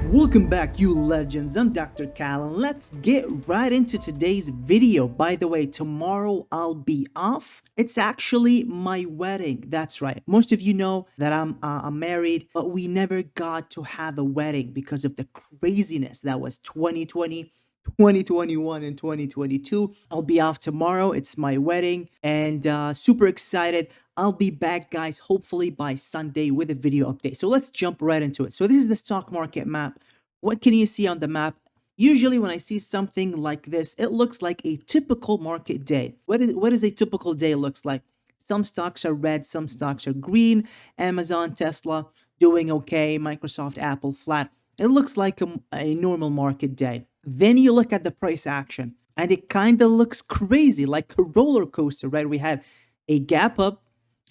Welcome back, you legends. I'm Dr. Callan. Let's get right into today's video. By the way, tomorrow I'll be off. It's actually my wedding. That's right. Most of you know that I'm married, but we never got to have a wedding because of the craziness that was 2020. 2021 and 2022. I'll be off tomorrow. It's my wedding and super excited. I'll be back, guys, hopefully by Sunday with a video update. So let's jump right into it. So this is the stock market map. What can you see on the map? Usually when I see something like this, it looks like a typical market day. What is a typical day looks like? Some stocks are red, some stocks are green. Amazon, Tesla doing okay, Microsoft, Apple flat. It looks like a normal market day. Then you look at the price action and it kind of looks crazy, like a roller coaster, right? We had a gap up,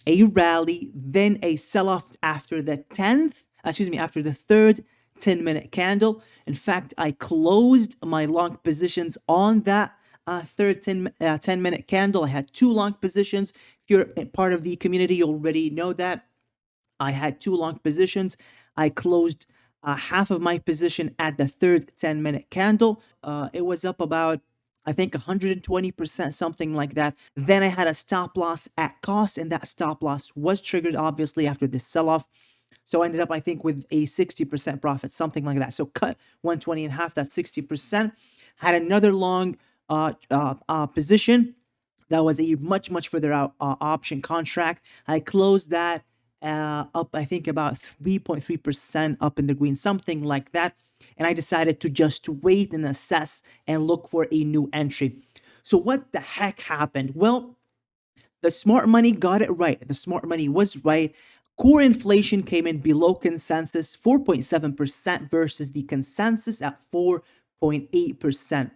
a rally, then a sell-off after the after the third 10-minute candle. In fact, I closed my long positions on that third 10-minute candle. I had two long positions. If you're part of the community, you already know that. I had two long positions. I closed half of my position at the third 10-minute candle. It was up about, I think, 120%, something like that. Then I had a stop loss at cost, and that stop loss was triggered, obviously, after this sell-off. So I ended up, I think, with a 60% profit, something like that. So cut 120 in half, that's 60%. Had another long position that was a much further out option contract. I closed that up, I think, about 3.3% up in the green, something like that. And I decided to just wait and assess and look for a new entry. So what the heck happened? Well, the smart money got it right. The smart money was right. Core inflation came in below consensus, 4.7% versus the consensus at 4.8%.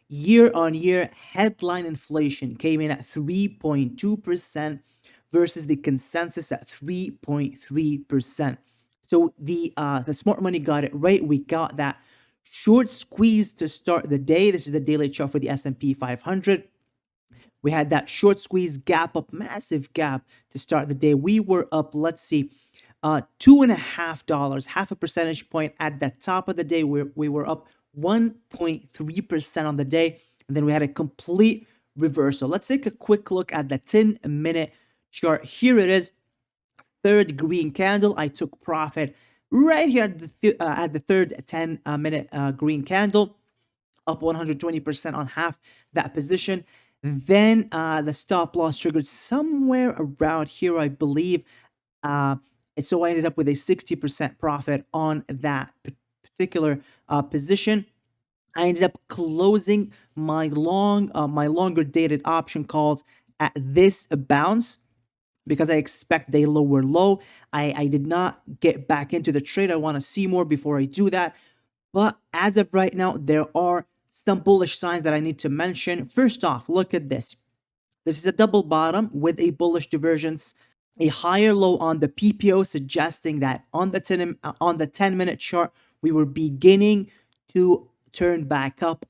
Year on year, headline inflation came in at 3.2% versus the consensus at 3.3%. So the smart money got it right. We got that short squeeze to start the day. This is the daily chart for the S&P 500. We had that short squeeze gap up, massive gap to start the day. We were up, let's see, $2.50, half a percentage point at the top of the day. We were up 1.3% on the day. And then we had a complete reversal. Let's take a quick look at the 10-minute chart. Here it is, third green candle. I took profit right here at the third 10-minute green candle, up 120% on half that position. Then the stop loss triggered somewhere around here, I believe. And so I ended up with a 60% profit on that particular position. I ended up closing my longer dated option calls at this bounce because I expect a lower low. I did not get back into the trade. I want to see more before I do that. But as of right now, there are some bullish signs that I need to mention. First off, look at this. This is a double bottom with a bullish divergence, a higher low on the PPO, suggesting that on the 10-minute chart, we were beginning to turn back up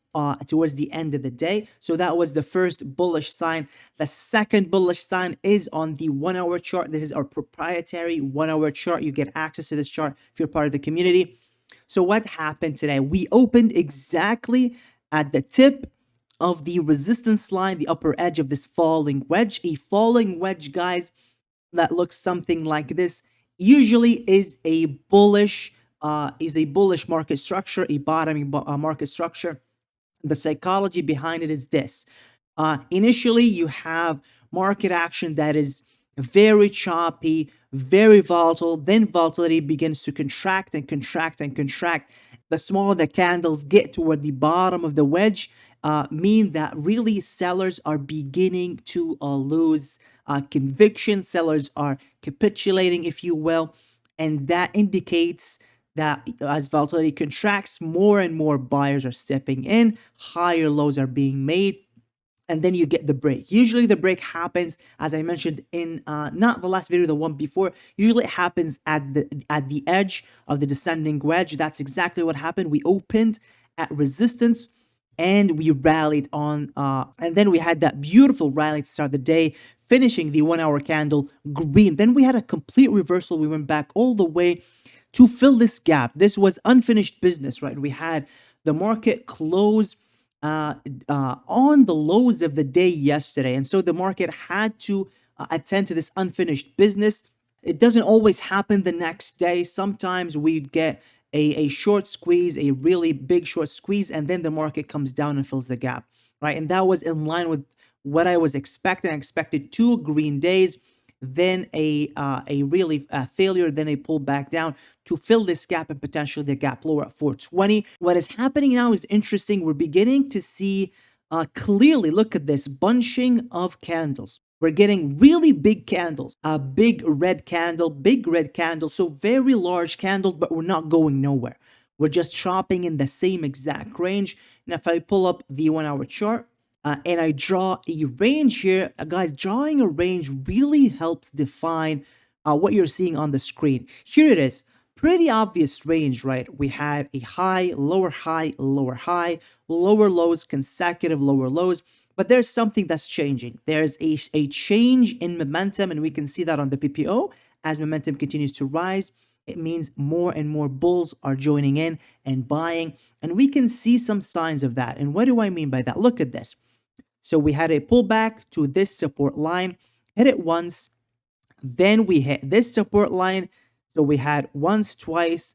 towards the end of the day. So that was the first bullish sign. The second bullish sign is on the 1-hour chart. This is our proprietary 1-hour chart. You get access to this chart if you're part of the community. So what happened today? We opened exactly at the tip of the resistance line, the upper edge of this falling wedge. A falling wedge, guys, that looks something like this usually is a bullish market structure, a bottoming market structure. The psychology behind it is this. Initially, you have market action that is very choppy, very volatile. Then volatility begins to contract and contract and contract. The smaller the candles get toward the bottom of the wedge, mean that really sellers are beginning to lose conviction. Sellers are capitulating, if you will. And that indicates that as volatility contracts, more and more buyers are stepping in, higher lows are being made, and then you get the break. Usually the break happens, as I mentioned in not the last video, the one before. Usually it happens at the edge of the descending wedge. That's exactly what happened. We opened at resistance and we rallied on, and then we had that beautiful rally to start the day, finishing the 1-hour candle green. Then we had a complete reversal. We went back all the way to fill this gap. This was unfinished business, right? We had the market close on the lows of the day yesterday. And so the market had to attend to this unfinished business. It doesn't always happen the next day. Sometimes we'd get a short squeeze, a really big short squeeze, and then the market comes down and fills the gap, right? And that was in line with what I was expecting. I expected 2 green days, then a really failure, then a pullback down to fill this gap and potentially the gap lower at 420. What is happening now is interesting. We're beginning to see clearly, look at this bunching of candles. We're getting really big candles, a big red candle, so very large candles, but we're not going nowhere. We're just chopping in the same exact range. And if I pull up the 1 hour chart, and I draw a range here, guys, drawing a range really helps define what you're seeing on the screen. Here it is. Pretty obvious range, right? We had a high, lower lower lows, consecutive lower lows. But there's something that's changing. There's a change in momentum, and we can see that on the PPO. As momentum continues to rise, it means more and more bulls are joining in and buying. And we can see some signs of that. And what do I mean by that? Look at this. So we had a pullback to this support line, hit it once, then we hit this support line. So we had once, twice,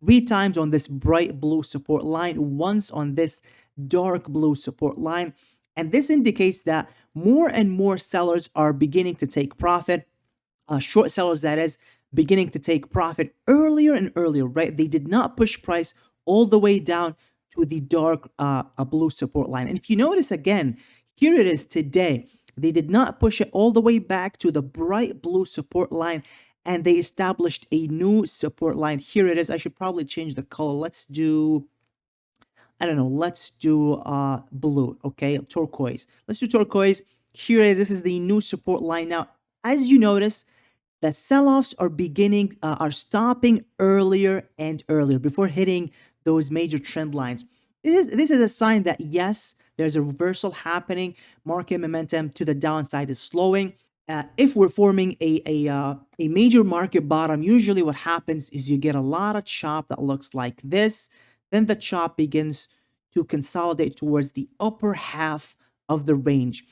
3 times on this bright blue support line, once on this dark blue support line. And this indicates that more and more sellers are beginning to take profit, short sellers, that is, beginning to take profit earlier and earlier, right? They did not push price all the way down to the dark blue support line. And if you notice again, here it is today. They did not push it all the way back to the bright blue support line, and they established a new support line. Here it is. I should probably change the color. Let's do, I don't know, let's do blue, okay, turquoise. Let's do turquoise. Here it is. This is the new support line. Now, as you notice, the sell-offs are beginning, are stopping earlier and earlier before hitting those major trend lines. This is a sign that, yes, there's a reversal happening. Market momentum to the downside is slowing. If we're forming a major market bottom, usually what happens is you get a lot of chop that looks like this. Then the chop begins to consolidate towards the upper half of the range.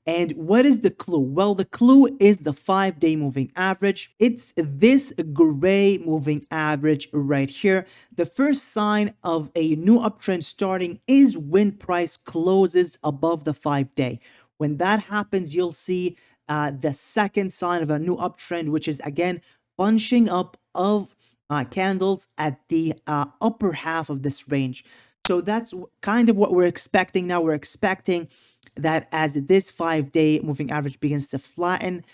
And what is the clue? Well, the clue is the 5-day moving average. It's this gray moving average right here. The first sign of a new uptrend starting is when price closes above the 5-day. When that happens, you'll see the second sign of a new uptrend, which is again bunching up of candles at the upper half of this range. So that's kind of what we're expecting now. We're expecting that as this 5-day moving average begins to flatten,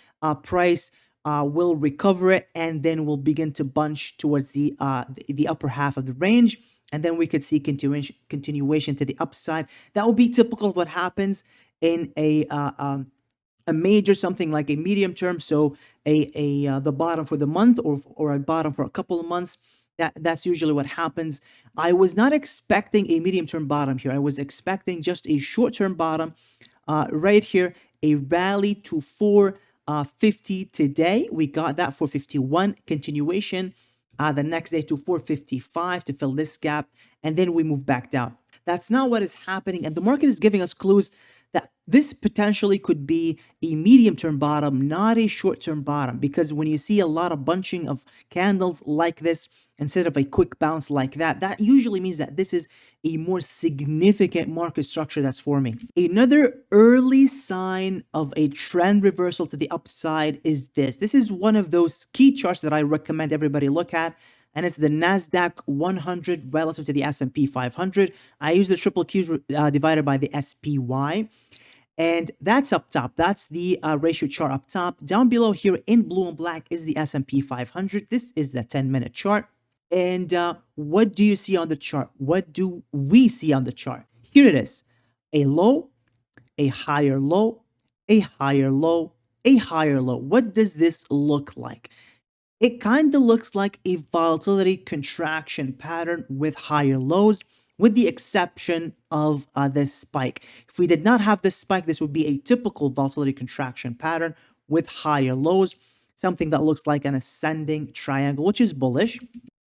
price will recover it, and then will begin to bunch towards the upper half of the range. And then we could see continuation to the upside. That will be typical of what happens in a major, something like a medium term. So the bottom for the month, or a bottom for a couple of months. That's usually what happens. I was not expecting a medium-term bottom here. I was expecting just a short-term bottom right here, a rally to 450 today. We got that 451 continuation. The next day to 455 to fill this gap, and then we move back down. That's not what is happening, and the market is giving us clues that this potentially could be a medium-term bottom, not a short-term bottom, because when you see a lot of bunching of candles like this, instead of a quick bounce like that, that usually means that this is a more significant market structure that's forming. Another early sign of a trend reversal to the upside is this. This is one of those key charts that I recommend everybody look at, and it's the NASDAQ 100 relative to the S&P 500. I use the triple Qs divided by the SPY. And that's up top. That's the ratio chart up top. Down below here in blue and black is the S&P 500. This is the 10-minute chart. And what do you see on the chart? What do we see on the chart? Here it is. A low, a higher low, a higher low, a higher low. What does this look like? It kind of looks like a volatility contraction pattern with higher lows, with the exception of this spike. If we did not have this spike, this would be a typical volatility contraction pattern with higher lows, something that looks like an ascending triangle, which is bullish.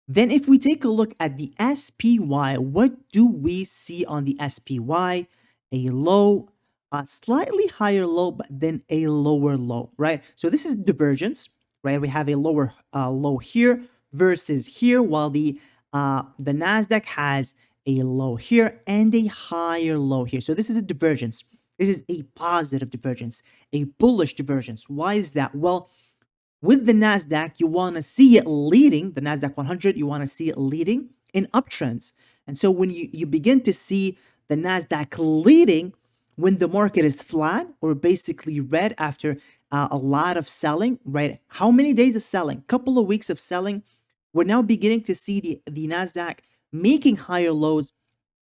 Then if we take a look at the SPY, what do we see on the SPY? A low, a slightly higher low, but then a lower low, right? So this is divergence, right? We have a lower low here versus here, while the NASDAQ has a low here and a higher low here. So this is a divergence. This is a positive divergence, a bullish divergence. Why is that? Well, with the NASDAQ, you want to see it leading, the NASDAQ 100, you want to see it leading in uptrends. And so when you begin to see the NASDAQ leading, when the market is flat or basically red after a lot of selling, right? How many days of selling? Couple of weeks of selling. We're now beginning to see the NASDAQ making higher lows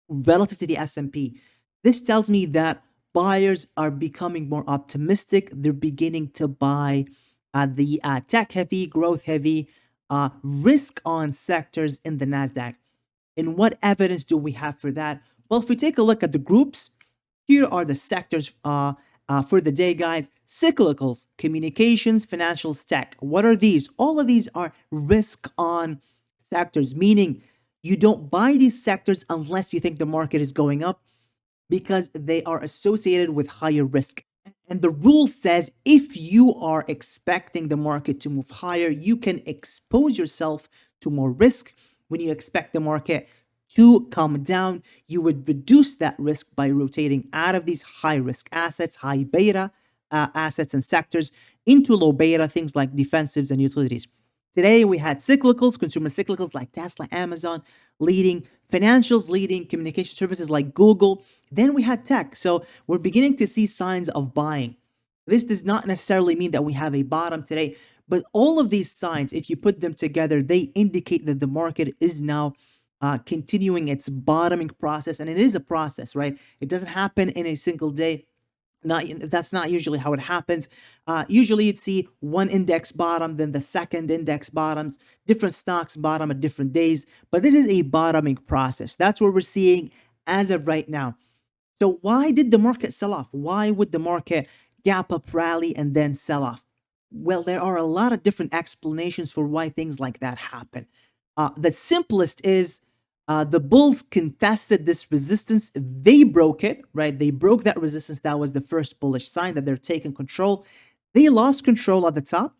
relative to the S&P. This tells me that buyers are becoming more optimistic. They're beginning to buy the tech heavy, growth heavy, risk on sectors in the NASDAQ. And what evidence do we have for that? Well, if we take a look at the groups, here are the sectors for the day, guys. Cyclicals, communications, financials, tech. What are these? All of these are risk on sectors, meaning you don't buy these sectors unless you think the market is going up because they are associated with higher risk. And the rule says if you are expecting the market to move higher, you can expose yourself to more risk. When you expect the market to come down, you would reduce that risk by rotating out of these high risk assets, high beta assets and sectors into low beta, things like defensives and utilities. Today, we had cyclicals, consumer cyclicals like Tesla, Amazon leading, financials leading, communication services like Google. Then we had tech. So we're beginning to see signs of buying. This does not necessarily mean that we have a bottom today, but all of these signs, if you put them together, they indicate that the market is now continuing its bottoming process. And it is a process, right? It doesn't happen in a single day. That's not usually how it happens. Usually you'd see one index bottom, then the second index bottoms, different stocks bottom at different days, but this is a bottoming process. That's what we're seeing as of right now. So why did the market sell off? Why would the market gap up, rally, and then sell off? Well, there are a lot of different explanations for why things like that happen. The simplest is the bulls contested this resistance. They broke it, right? They broke that resistance. That was the first bullish sign that they're taking control. They lost control at the top.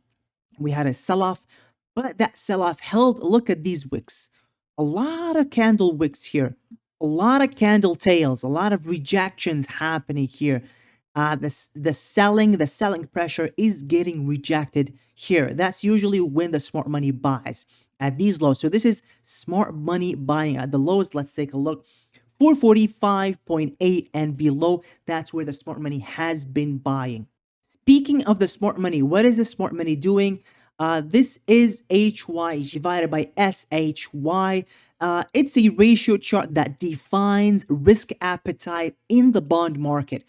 We had a sell-off, but that sell-off held. Look at these wicks. A lot of candle wicks here. A lot of candle tails. A lot of rejections happening here. The selling pressure is getting rejected here. That's usually when the smart money buys at these lows. So this is smart money buying at the lows. Let's take a look. 445.8 and below, that's where the smart money has been buying. Speaking of the smart money, what is the smart money doing? This is HY divided by SHY. It's a ratio chart that defines risk appetite in the bond market.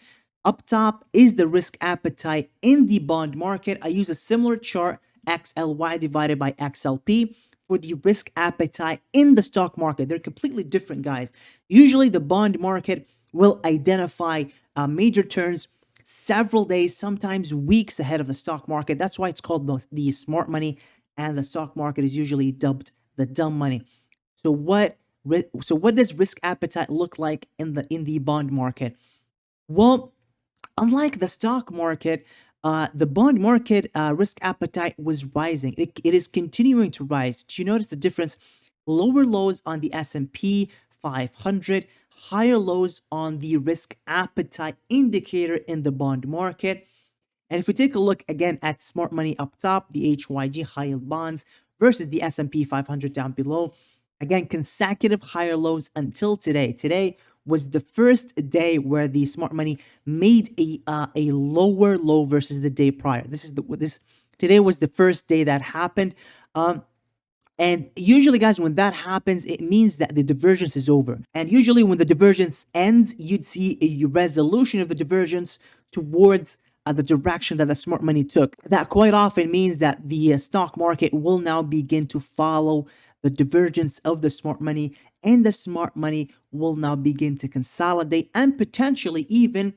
Up top is the risk appetite in the bond market. I use a similar chart, XLY divided by XLP, for the risk appetite in the stock market. They're completely different, guys. Usually the bond market will identify major turns several days, sometimes weeks ahead of the stock market. That's why it's called the smart money, and the stock market is usually dubbed the dumb money. So what does risk appetite look like in the bond market? Well, unlike the stock market, the bond market risk appetite was rising. It is continuing to rise. Do you notice the difference? Lower lows on the S&P 500, higher lows on the risk appetite indicator in the bond market. And if we take a look again at smart money up top, the HYG high yield bonds versus the S&P 500 down below, again, consecutive higher lows until today. Today was the first day where the smart money made a lower low versus the day prior. Today was the first day that happened. And usually, guys, when that happens, it means that the divergence is over. And usually when the divergence ends, you'd see a resolution of the divergence towards the direction that the smart money took. That quite often means that the stock market will now begin to follow the divergence of the smart money, and the smart money will now begin to consolidate and potentially even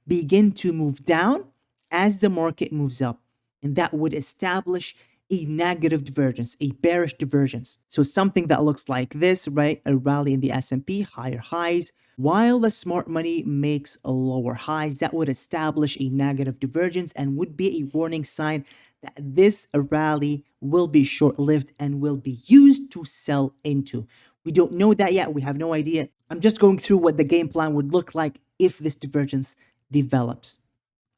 begin to move down as the market moves up. And that would establish a negative divergence, a bearish divergence. So something that looks like this, right? A rally in the S&P, higher highs, while the smart money makes a lower highs. That would establish a negative divergence and would be a warning sign that this rally will be short-lived and will be used to sell into. We don't know that yet. We have no idea. I'm just going through what the game plan would look like if this divergence develops.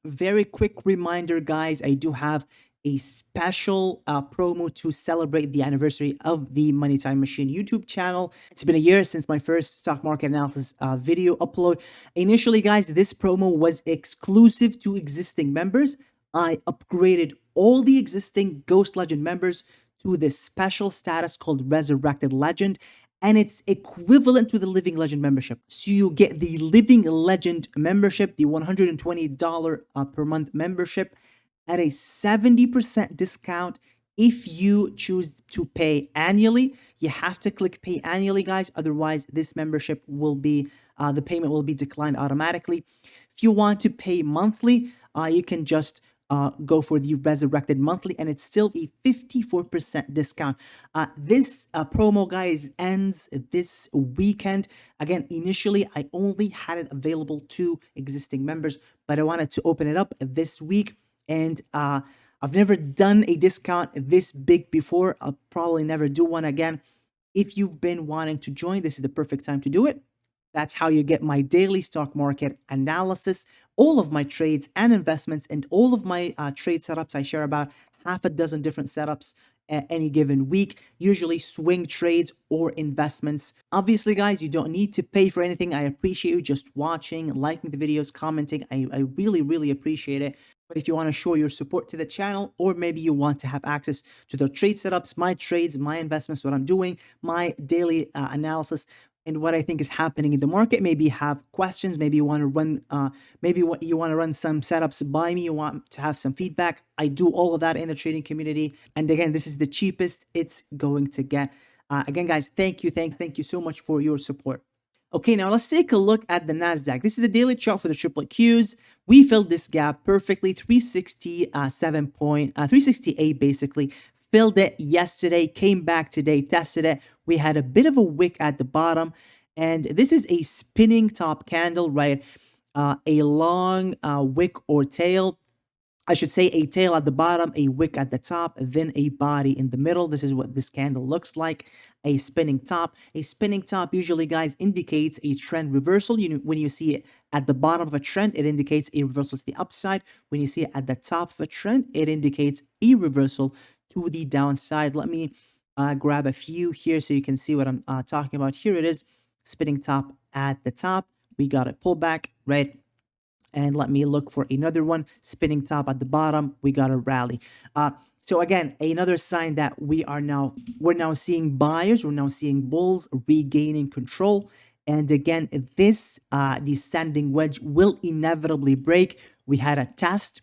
Very quick reminder, guys, I do have a special promo to celebrate the anniversary of the Money Time Machine YouTube channel. It's been a year since my first stock market analysis video upload. Initially, guys, this promo was exclusive to existing members. I upgraded all the existing Ghost Legend members to this special status called Resurrected Legend, and it's equivalent to the Living Legend membership. So you get the Living Legend membership, the $120 per month membership, at a 70% discount if you choose to pay annually. You have to click pay annually, guys. Otherwise, this membership will be, the payment will be declined automatically. If you want to pay monthly, you can just go for the Resurrected monthly, and it's still a 54% discount. This promo, guys, ends this weekend. Again, initially, I only had it available to existing members, but I wanted to open it up this week. And I've never done a discount this big before. I'll probably never do one again. If you've been wanting to join, this is the perfect time to do it. That's how you get my daily stock market analysis, all of my trades and investments, and all of my trade setups. I share about half a dozen different setups at any given week, usually swing trades or investments. Obviously, guys, you don't need to pay for anything. I appreciate you just watching, liking the videos, commenting. I really, really appreciate it. But if you want to show your support to the channel, or maybe you want to have access to the trade setups, my trades, my investments, what I'm doing, my daily analysis, and what I think is happening in the market. Maybe you have questions. Maybe you want to run, you want to run some setups by me. You want to have some feedback. I do all of that in the trading community. And again, this is the cheapest it's going to get. Again, guys, thank you so much for your support. Okay, now let's take a look at the NASDAQ. This is the daily chart for the triplet Qs. We filled this gap perfectly, 368 basically. Filled it yesterday, came back today, tested it. We had a bit of a wick at the bottom, and this is a spinning top candle, right? A long wick or tail. I should say a tail at the bottom, a wick at the top, then a body in the middle. This is what this candle looks like, a spinning top. A spinning top usually, guys, indicates a trend reversal. When you see it at the bottom of a trend, it indicates a reversal to the upside. When you see it at the top of a trend, it indicates a reversal to the downside. Let me grab a few here so you can see what I'm talking about. Here it is, spinning top at the top. We got a pullback, right? And let me look for another one, spinning top at the bottom. We got a rally. So again, another sign that we're now seeing buyers, we're now seeing bulls regaining control. And again, this descending wedge will inevitably break. We had a test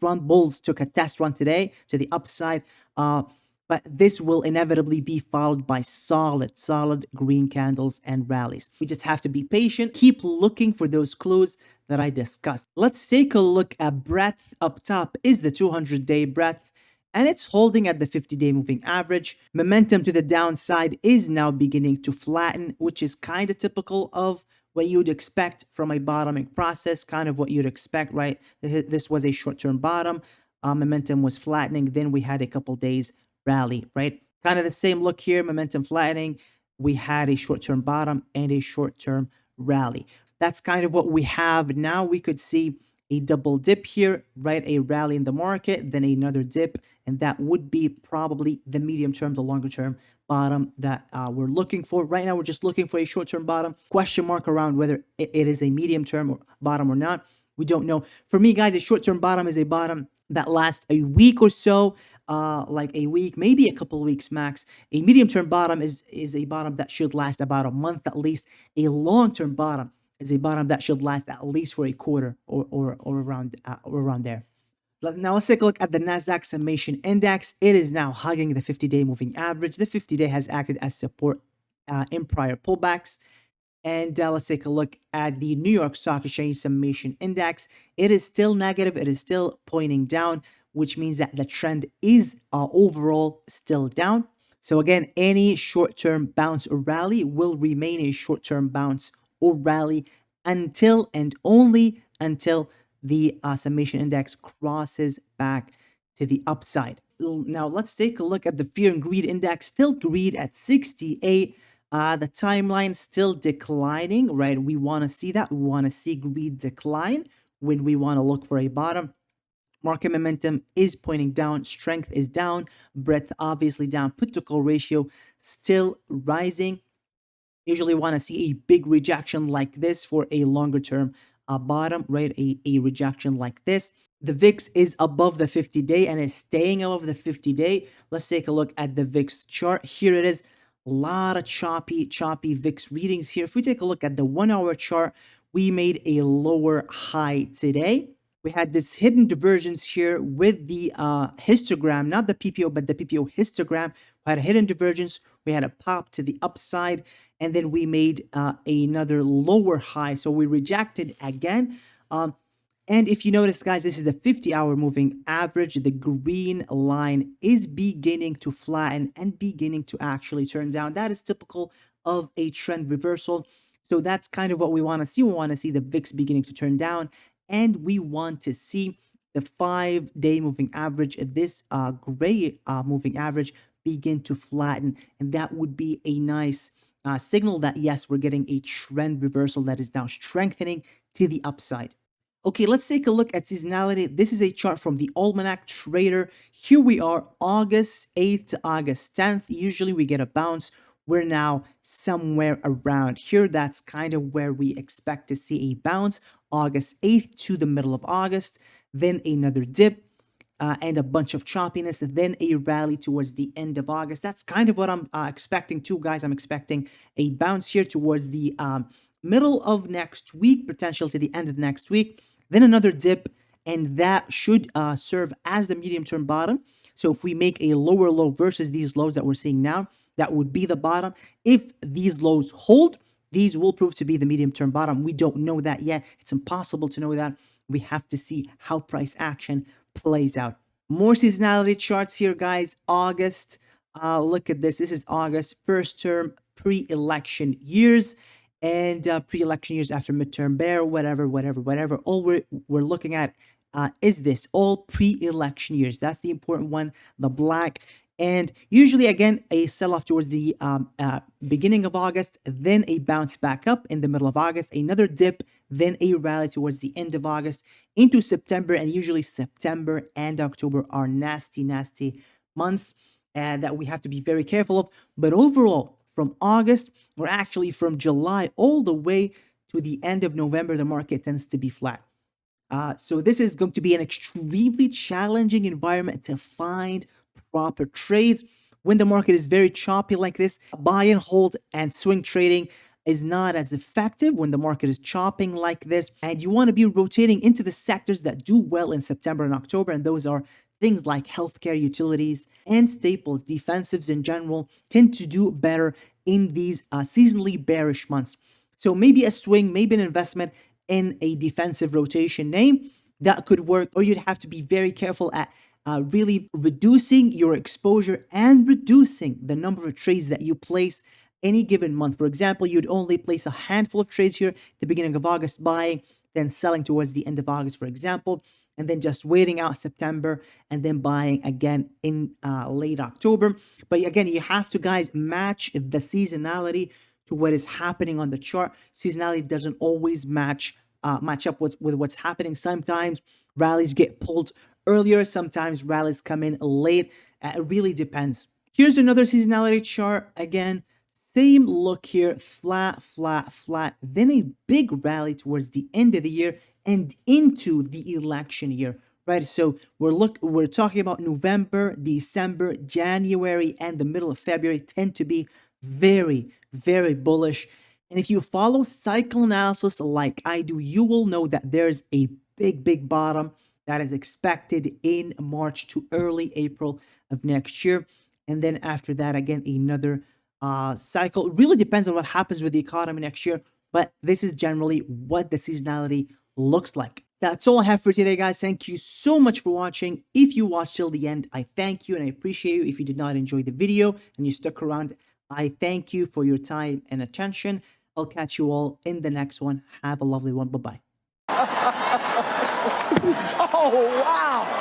run. Bulls took a test run today to the upside. But this will inevitably be followed by solid green candles and rallies. We just have to be patient, keep looking for those clues that I discussed. Let's take a look at breadth. Up top is the 200-day breadth, and it's holding at the 50-day moving average. Momentum to the downside is now beginning to flatten, which is kind of typical of what you'd expect from a bottoming process, kind of what you'd expect, right? This was a short-term bottom. Momentum was flattening. Then we had a couple days rally, right? Kind of the same look here, momentum flattening. We had a short-term bottom and a short-term rally. That's kind of what we have now. We could see a double dip here, right? A rally in the market, then another dip, and that would be probably the medium term, the longer term bottom that we're looking for. Right now, we're just looking for a short-term bottom. Question mark around whether it is a medium term or bottom or not. We don't know. For me, guys, a short-term bottom is a bottom that lasts a week or so, like a week, maybe a couple of weeks max. A medium-term bottom is a bottom that should last about a month at least. A long-term bottom is a bottom that should last at least for a quarter or around there. Now let's take a look at the NASDAQ Summation Index. It is now hugging the 50-day moving average. The 50-day has acted as support in prior pullbacks. And let's take a look at the New York Stock Exchange Summation Index. It is still negative. It is still pointing down. which means that the trend is overall still down. So again, any short-term bounce or rally will remain a short-term bounce or rally until and only until the summation index crosses back to the upside. Now let's take a look at the fear and greed index. Still greed at 68. The timeline still declining, right? We want to see that. We want to see greed decline when we want to look for a bottom. Market momentum is pointing down, strength is down, breadth obviously down, put to call ratio still rising. Usually want to see a big rejection like this for a longer term bottom, right? A rejection like this. The VIX is above the 50-day and is staying above the 50-day. Let's take a look at the VIX chart. Here it is. A lot of choppy VIX readings here. If we take a look at the 1-hour chart, we made a lower high today. We had this hidden divergence here with the histogram, not the PPO, but the PPO histogram. We had a hidden divergence. We had a pop to the upside, and then we made another lower high. So we rejected again. And if you notice, guys, this is the 50-hour moving average. The green line is beginning to flatten and beginning to actually turn down. That is typical of a trend reversal. So that's kind of what we want to see. We want to see the VIX beginning to turn down, and we want to see the 5-day moving average, this gray moving average, begin to flatten. And that would be a nice signal that, yes, we're getting a trend reversal that is now strengthening to the upside. Okay, let's take a look at seasonality. This is a chart from the Almanac Trader. Here we are, August 8th to August 10th. Usually we get a bounce. We're now somewhere around here. That's kind of where we expect to see a bounce. August 8th to the middle of August, then another dip. And a bunch of choppiness, then a rally towards the end of August. That's kind of what I'm expecting too, guys. I'm expecting a bounce here towards the middle of next week, potential to the end of next week, then another dip, and that should serve as the medium-term bottom. So if we make a lower low versus these lows that we're seeing now, that would be the bottom. If these lows hold, these will prove to be the medium-term bottom. We don't know that yet. It's impossible to know that. We have to see how price action plays out. More seasonality charts here, guys. August. Look at this. This is August, first term pre-election years, and pre-election years after midterm bear, whatever. All we're looking at is this, all pre-election years. That's the important one, the black. And usually, again, a sell-off towards the beginning of August, then a bounce back up in the middle of August, another dip, then a rally towards the end of August into September. And usually September and October are nasty months that we have to be very careful of. But overall, from August, or actually from July all the way to the end of November, the market tends to be flat. So this is going to be an extremely challenging environment to find proper trades. When the market is very choppy like this, buy and hold and swing trading is not as effective when the market is chopping like this. And you want to be rotating into the sectors that do well in September and October. And those are things like healthcare, utilities, and staples. Defensives in general tend to do better in these seasonally bearish months. So maybe a swing, maybe an investment in a defensive rotation name that could work, or you'd have to be very careful at really reducing your exposure and reducing the number of trades that you place any given month. For example, you'd only place a handful of trades here at the beginning of August, buying, then selling towards the end of August, for example, and then just waiting out September and then buying again in late October. But again, you have to, guys, match the seasonality to what is happening on the chart. Seasonality doesn't always match up with what's happening. Sometimes rallies get pulled earlier, sometimes rallies come in late. It really depends. Here's another seasonality chart. Again, same look here, flat, then a big rally towards the end of the year and into the election year, right? So we're talking about November, December, January, and the middle of February tend to be very bullish. And if you follow cycle analysis like I do, you will know that there's a big bottom that is expected in March to early April of next year. And then after that, again, another cycle. It really depends on what happens with the economy next year, but this is generally what the seasonality looks like. That's all I have for today, guys. Thank you so much for watching. If you watched till the end, I thank you and I appreciate you. If you did not enjoy the video and you stuck around, I thank you for your time and attention. I'll catch you all in the next one. Have a lovely one. Bye-bye. Oh, wow.